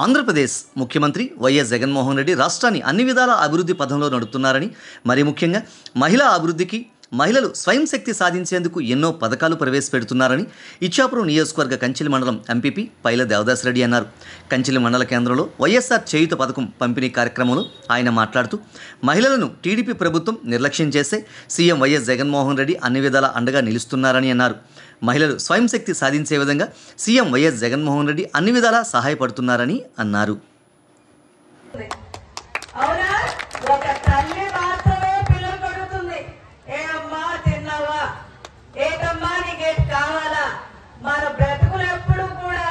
ఆంధ్రప్రదేశ్ ముఖ్యమంత్రి వైఎస్ జగన్మోహన్ రెడ్డి రాష్ట్రాన్ని అన్ని విధాల అభివృద్ధి పథంలో నడుపుతున్నారని, మరి ముఖ్యంగా మహిళా అభివృద్ధికి, మహిళలు స్వయం శక్తి సాధించేందుకు ఎన్నో పథకాలు ప్రవేశపెడుతున్నారని ఇచ్చాపురం నియోజకవర్గ కంచిలి మండలం ఎంపీపీ పైల దేవదాస్ రెడ్డి అన్నారు. కంచిలి మండల కేంద్రంలో వైఎస్ఆర్ చేయూత పథకం పంపిణీ కార్యక్రమంలో ఆయన మాట్లాడుతూ, మహిళలను టీడీపీ ప్రభుత్వం నిర్లక్ష్యం చేస్తే సీఎం వైఎస్ జగన్మోహన్ రెడ్డి అన్ని విధాల అండగా నిలుస్తున్నారని అన్నారు. మహిళలు స్వయం శక్తి సాధించే విధంగా సీఎం వైఎస్ జగన్మోహన్ రెడ్డి అన్ని విధాలా సహాయపడుతున్నారని అన్నారు. మన బ్రతుకులు ఎప్పుడు కూడా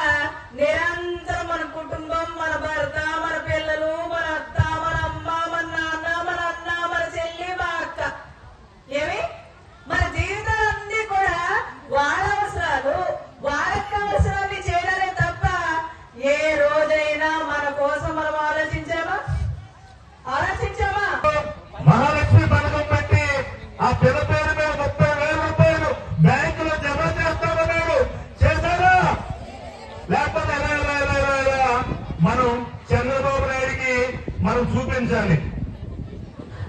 నిరంతరం మన కుటుంబం, మన భర్త, మన పిల్లలు, మన అత్త, మన అమ్మ, మన నాన్న, మన అన్న, మన చెల్లి, మా అక్క, ఏమి మన జీవితాలన్నీ కూడా వాళ్ళ అవసరాలు, వాళ్ళకి కావలసినవి చేయడమే తప్ప ఏ రోజైనా మన కోసం మనం ఆలోచించామా? మహాలక్ష్మి పథకం పెట్టి ఆ పిల్ల పేరు మీద 30,000 రూపాయలు బ్యాంకులో జమ చేస్తామన్నాడు. చేశారా? లేకపోతే ఎలా మనం చంద్రబాబు నాయుడికి మనం చూపించాలి.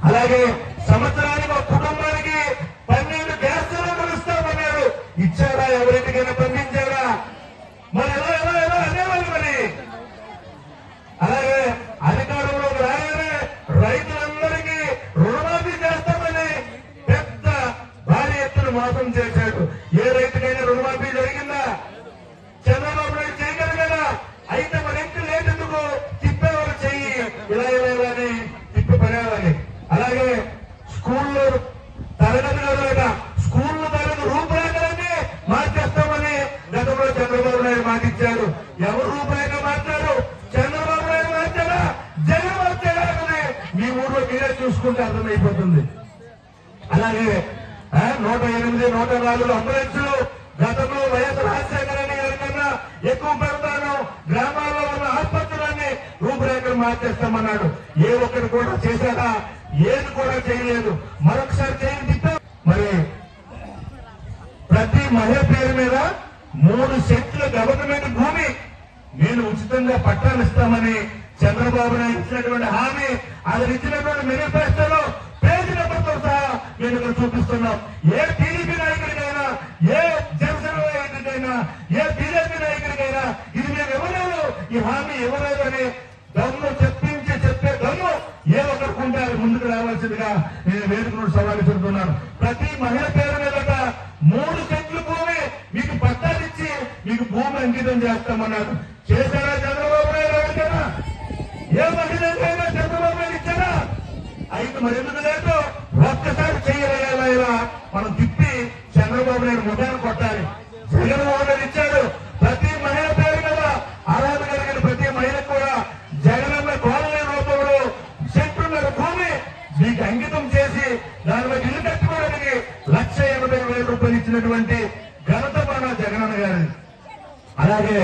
అలాగే సంవత్సరానికి ఒక కుటుంబానికి 12 గ్యాస్ సిలిండర్లు ఇస్తామన్నాడు. ఇచ్చారా? ఎవరింటికైనా పంపించారా? మరి ఎలా అనేవాళ్ళు మరి. అలాగే అధికారంలోకి రాగానే రైతులందరికీ రుణమాఫీ చేస్తామని పెద్ద భారీ ఎత్తున మోసం చేశాడు. ఏ రైతుకైనా రుణమాఫీ జరిగిందా? చంద్రబాబు నాయుడు చేయగలిగారా? అయితే మరి ఎంత లేటెందుకు తిప్పేవారు చెయ్యి ఇలా అని తిప్పి పడేవాళ్ళని. అలాగే స్కూల్లో తరగతి గదులట స్కూల్లో తరగతి రూపురేఖలన్నీ మార్చేస్తామని గతంలో చంద్రబాబు నాయుడు మాటిచ్చారు. ఎవరు రూపురేఖ మార్చారు? చంద్రబాబు నాయుడు మార్చారా? జగన్ మార్చారా? మీ ఊర్లో మీరే చూసుకుంటే అర్థమైపోతుంది. అలాగే 108, 104 అంబులెన్సులు గతంలో వైఎస్ రాజశేఖర రెడ్డి గారి కన్నా ఎక్కువ పెడతాను, గ్రామాల్లో ఉన్న ఆసుపత్రులన్నీ రూపురేఖలు మార్చేస్తామన్నాడు. ఏ ఒక్కరు కూడా చేశారా? ఏది కూడా చేయలేదు. మరొకసారి చేయని తిప్పా. మరి ప్రతి మహిళ పేరు మీద 3 సెంట్ల గవర్నమెంట్ భూమి నేను ఉచితంగా పట్టాలు ఇస్తామని చంద్రబాబు నాయుడు ఇచ్చినటువంటి హామీ, అది ఇచ్చినటువంటి మేనిఫెస్టోలో పేజీ నెంబర్తో సహా నేను ఇక్కడ చూపిస్తున్నాం. ఏ టీడీపీ నాయకుడికైనా, ఏ జనసేన నాయకుడికైనా, ఏ బీజేపీ నాయకుడికైనా ఇది మేము ఇవ్వలేదు, ఈ హామీ ఇవ్వలేదు అని దమ్ము చెప్పే దమ్ము ఏ ఒక్కరికి ఉంటే అది ముందుకు రావాల్సిందిగా నేను వేడుకను సవాలు చెబుతున్నాను. ప్రతి మహిళ పేరు మీద 3 సెంట్లు భూమి మీకు పట్టాలిచ్చి మీకు భూమి అంకితం చేస్తామన్నారు. చేశారా చంద్రబాబు నాయుడు? ఎవరికైనా ఏ మహిళకైనా చంద్రబాబు నాయుడు ఇచ్చారా? అయితే మరి ఎందుకు లేదు? ఒక్కసారి చేయలేలా మనం తిప్పి చంద్రబాబు నాయుడు ముఖాన్ని కొట్టాలి. జగన్మోహన్ రెడ్డి ఇచ్చాడు. ప్రతి మహిళ పేరు మీద అర్హత కలిగిన ప్రతి మహిళకు కూడా జగనన్న కాలనీ రూపంలో సెంటున్నర భూమి మీకు అంకితం చేసి దానిలో ఇల్లు కట్టుకోవడానికి 1,80,000 రూపాయలు ఇచ్చినటువంటి ఘనత మన జగనన్న గారి. అలాగే